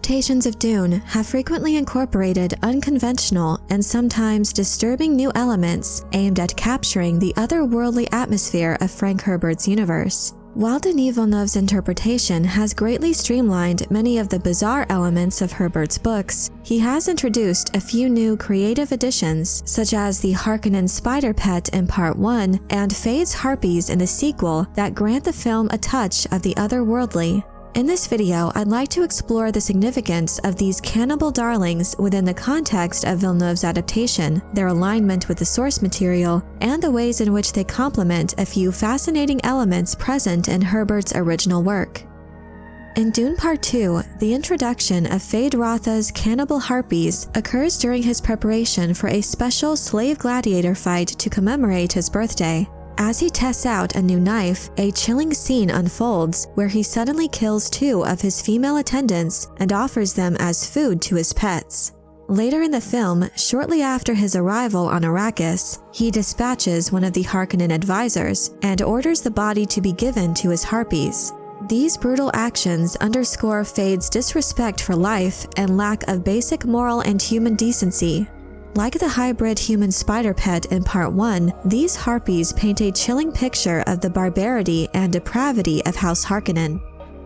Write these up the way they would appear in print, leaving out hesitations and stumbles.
adaptations of Dune have frequently incorporated unconventional and sometimes disturbing new elements aimed at capturing the otherworldly atmosphere of Frank Herbert's universe. While Denis Villeneuve's interpretation has greatly streamlined many of the bizarre elements of Herbert's books, he has introduced a few new creative additions, such as the Harkonnen spider pet in Part 1 and Feyd's Harpies in the sequel, that grant the film a touch of the otherworldly. In this video, I'd like to explore the significance of these cannibal darlings within the context of Villeneuve's adaptation, their alignment with the source material, and the ways in which they complement a few fascinating elements present in Herbert's original work. In Dune Part 2, the introduction of Feyd Rautha's cannibal harpies occurs during his preparation for a special slave gladiator fight to commemorate his birthday. As he tests out a new knife, a chilling scene unfolds where he suddenly kills 2 of his female attendants and offers them as food to his pets. Later in the film, shortly after his arrival on Arrakis, he dispatches one of the Harkonnen advisors and orders the body to be given to his harpies. These brutal actions underscore Feyd's disrespect for life and lack of basic moral and human decency. Like the hybrid human spider pet in Part 1, these harpies paint a chilling picture of the barbarity and depravity of House Harkonnen.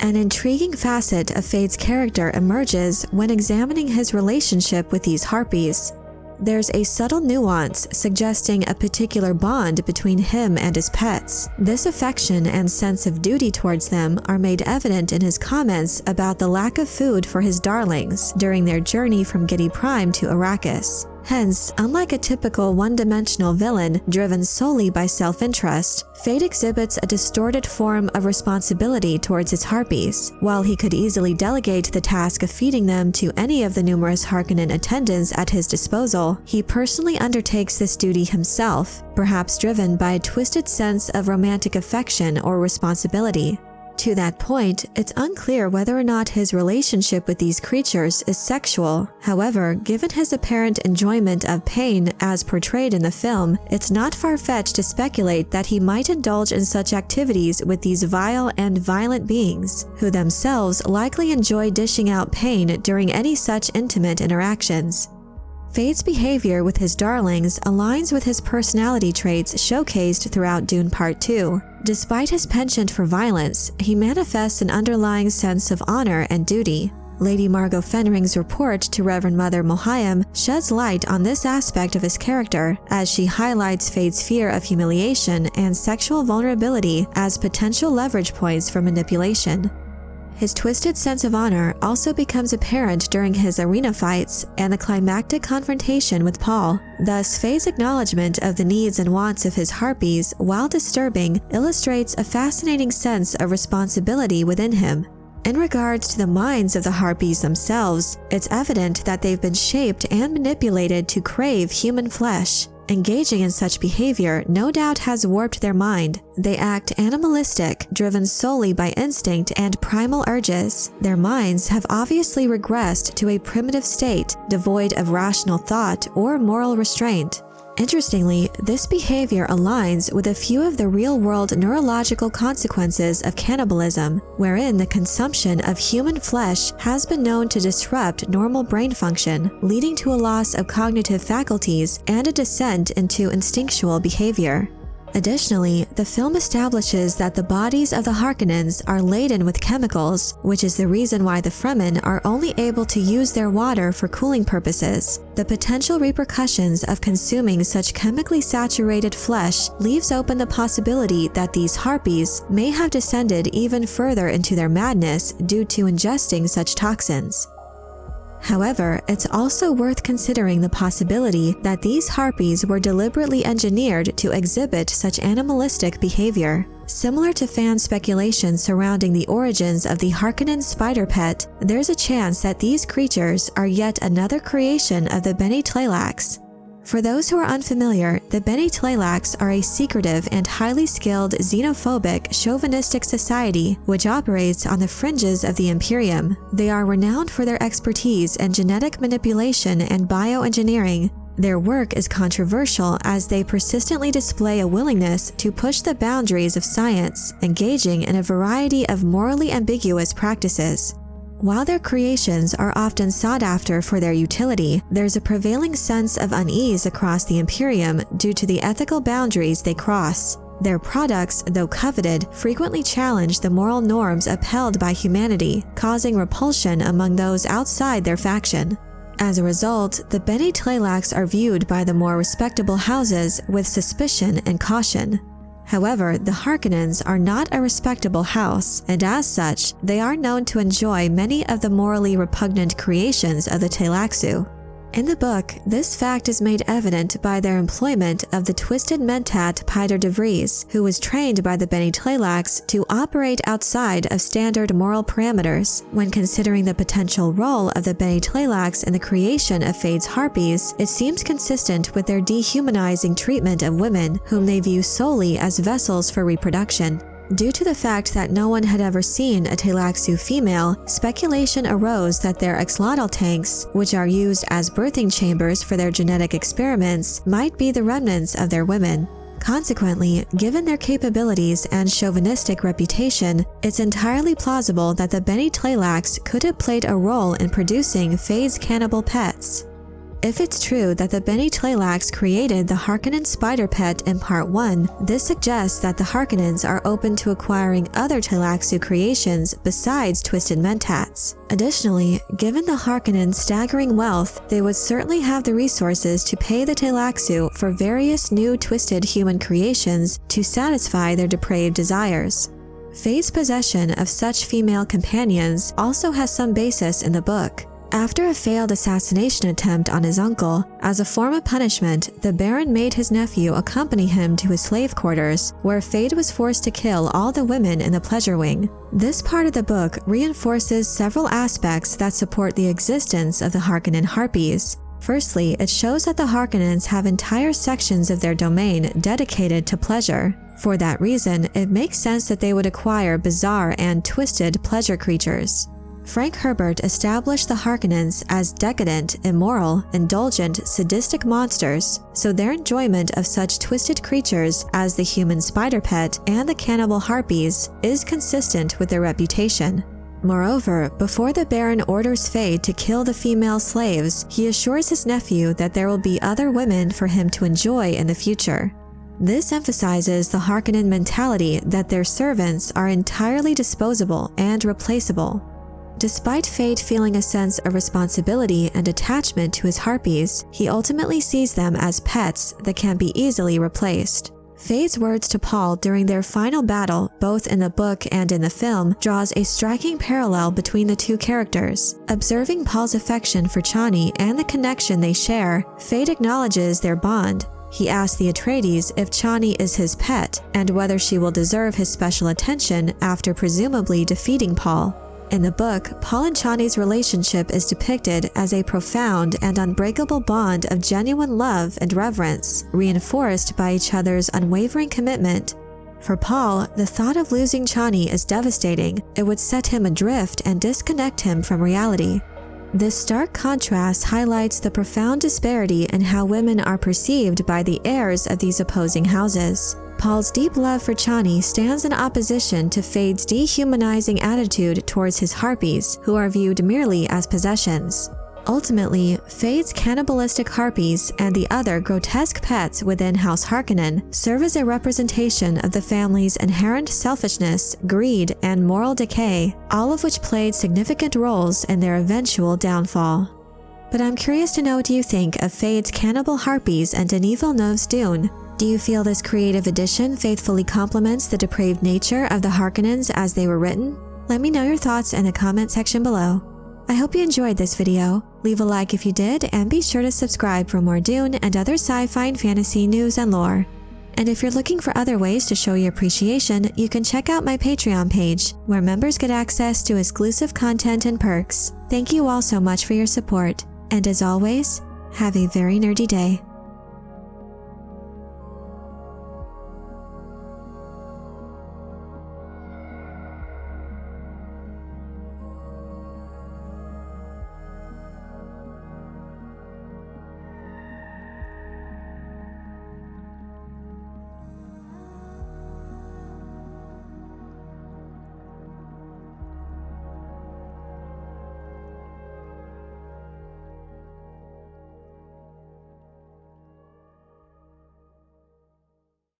An intriguing facet of Feyd's character emerges when examining his relationship with these harpies. There's a subtle nuance suggesting a particular bond between him and his pets. This affection and sense of duty towards them are made evident in his comments about the lack of food for his darlings during their journey from Giedi Prime to Arrakis. Hence, unlike a typical one-dimensional villain driven solely by self-interest, Feyd exhibits a distorted form of responsibility towards his harpies. While he could easily delegate the task of feeding them to any of the numerous Harkonnen attendants at his disposal, he personally undertakes this duty himself, perhaps driven by a twisted sense of romantic affection or responsibility. To that point, it's unclear whether or not his relationship with these creatures is sexual. However, given his apparent enjoyment of pain as portrayed in the film, it's not far-fetched to speculate that he might indulge in such activities with these vile and violent beings, who themselves likely enjoy dishing out pain during any such intimate interactions. Feyd's behavior with his darlings aligns with his personality traits showcased throughout Dune Part 2. Despite his penchant for violence, he manifests an underlying sense of honor and duty. Lady Margot Fenring's report to Reverend Mother Mohayim sheds light on this aspect of his character, as she highlights Feyd's fear of humiliation and sexual vulnerability as potential leverage points for manipulation. His twisted sense of honor also becomes apparent during his arena fights and the climactic confrontation with Paul. Thus, Feyd's acknowledgement of the needs and wants of his harpies, while disturbing, illustrates a fascinating sense of responsibility within him. In regards to the minds of the harpies themselves, it's evident that they've been shaped and manipulated to crave human flesh. Engaging in such behavior no doubt has warped their mind. They act animalistic, driven solely by instinct and primal urges. Their minds have obviously regressed to a primitive state, devoid of rational thought or moral restraint. Interestingly, this behavior aligns with a few of the real-world neurological consequences of cannibalism, wherein the consumption of human flesh has been known to disrupt normal brain function, leading to a loss of cognitive faculties and a descent into instinctual behavior. Additionally, the film establishes that the bodies of the Harkonnens are laden with chemicals, which is the reason why the Fremen are only able to use their water for cooling purposes. The potential repercussions of consuming such chemically saturated flesh leaves open the possibility that these harpies may have descended even further into their madness due to ingesting such toxins. However, it's also worth considering the possibility that these harpies were deliberately engineered to exhibit such animalistic behavior. Similar to fan speculation surrounding the origins of the Harkonnen spider pet, there's a chance that these creatures are yet another creation of the Bene Tleilaxu. For those who are unfamiliar, the Bene Tleilaxu are a secretive and highly skilled xenophobic, chauvinistic society which operates on the fringes of the Imperium. They are renowned for their expertise in genetic manipulation and bioengineering. Their work is controversial as they persistently display a willingness to push the boundaries of science, engaging in a variety of morally ambiguous practices. While their creations are often sought after for their utility, there's a prevailing sense of unease across the Imperium due to the ethical boundaries they cross. Their products, though coveted, frequently challenge the moral norms upheld by humanity, causing repulsion among those outside their faction. As a result, the Bene Tleilax are viewed by the more respectable houses with suspicion and caution. However, the Harkonnens are not a respectable house, and as such, they are known to enjoy many of the morally repugnant creations of the Tleilaxu. In the book, this fact is made evident by their employment of the twisted mentat Piter de Vries, who was trained by the Bene Tleilax to operate outside of standard moral parameters. When considering the potential role of the Bene Tleilax in the creation of Feyd's Harpies, it seems consistent with their dehumanizing treatment of women, whom they view solely as vessels for reproduction. Due to the fact that no one had ever seen a Tleilaxu female, speculation arose that their axolotl tanks, which are used as birthing chambers for their genetic experiments, might be the remnants of their women. Consequently, given their capabilities and chauvinistic reputation, it's entirely plausible that the Bene Tleilax could have played a role in producing Feyd's cannibal pets. If it's true that the Bene Tleilax created the Harkonnen spider pet in Part 1, this suggests that the Harkonnens are open to acquiring other Tleilaxu creations besides twisted mentats. Additionally, given the Harkonnens' staggering wealth, they would certainly have the resources to pay the Tleilaxu for various new twisted human creations to satisfy their depraved desires. Feyd's possession of such female companions also has some basis in the book. After a failed assassination attempt on his uncle, as a form of punishment, the Baron made his nephew accompany him to his slave quarters, where Feyd was forced to kill all the women in the pleasure wing. This part of the book reinforces several aspects that support the existence of the Harkonnen Harpies. Firstly, it shows that the Harkonnens have entire sections of their domain dedicated to pleasure. For that reason, it makes sense that they would acquire bizarre and twisted pleasure creatures. Frank Herbert established the Harkonnens as decadent, immoral, indulgent, sadistic monsters, so their enjoyment of such twisted creatures as the human spider pet and the cannibal harpies is consistent with their reputation. Moreover, before the Baron orders Feyd to kill the female slaves, he assures his nephew that there will be other women for him to enjoy in the future. This emphasizes the Harkonnen mentality that their servants are entirely disposable and replaceable. Despite Feyd feeling a sense of responsibility and attachment to his harpies, he ultimately sees them as pets that can be easily replaced. Feyd's words to Paul during their final battle, both in the book and in the film, draws a striking parallel between the two characters. Observing Paul's affection for Chani and the connection they share, Feyd acknowledges their bond. He asks the Atreides if Chani is his pet and whether she will deserve his special attention after presumably defeating Paul. In the book, Paul and Chani's relationship is depicted as a profound and unbreakable bond of genuine love and reverence, reinforced by each other's unwavering commitment. For Paul, the thought of losing Chani is devastating. It would set him adrift and disconnect him from reality. This stark contrast highlights the profound disparity in how women are perceived by the heirs of these opposing houses. Paul's deep love for Chani stands in opposition to Feyd's dehumanizing attitude towards his harpies, who are viewed merely as possessions. Ultimately, Feyd's cannibalistic harpies and the other grotesque pets within House Harkonnen serve as a representation of the family's inherent selfishness, greed, and moral decay, all of which played significant roles in their eventual downfall. But I'm curious to know what you think of Feyd's cannibal harpies and Denis Villeneuve's Dune. Do you feel this creative addition faithfully complements the depraved nature of the Harkonnens as they were written? Let me know your thoughts in the comment section below. I hope you enjoyed this video. Leave a like if you did, and be sure to subscribe for more Dune and other sci-fi and fantasy news and lore. And if you're looking for other ways to show your appreciation, you can check out my Patreon page, where members get access to exclusive content and perks. Thank you all so much for your support, and as always, have a very nerdy day.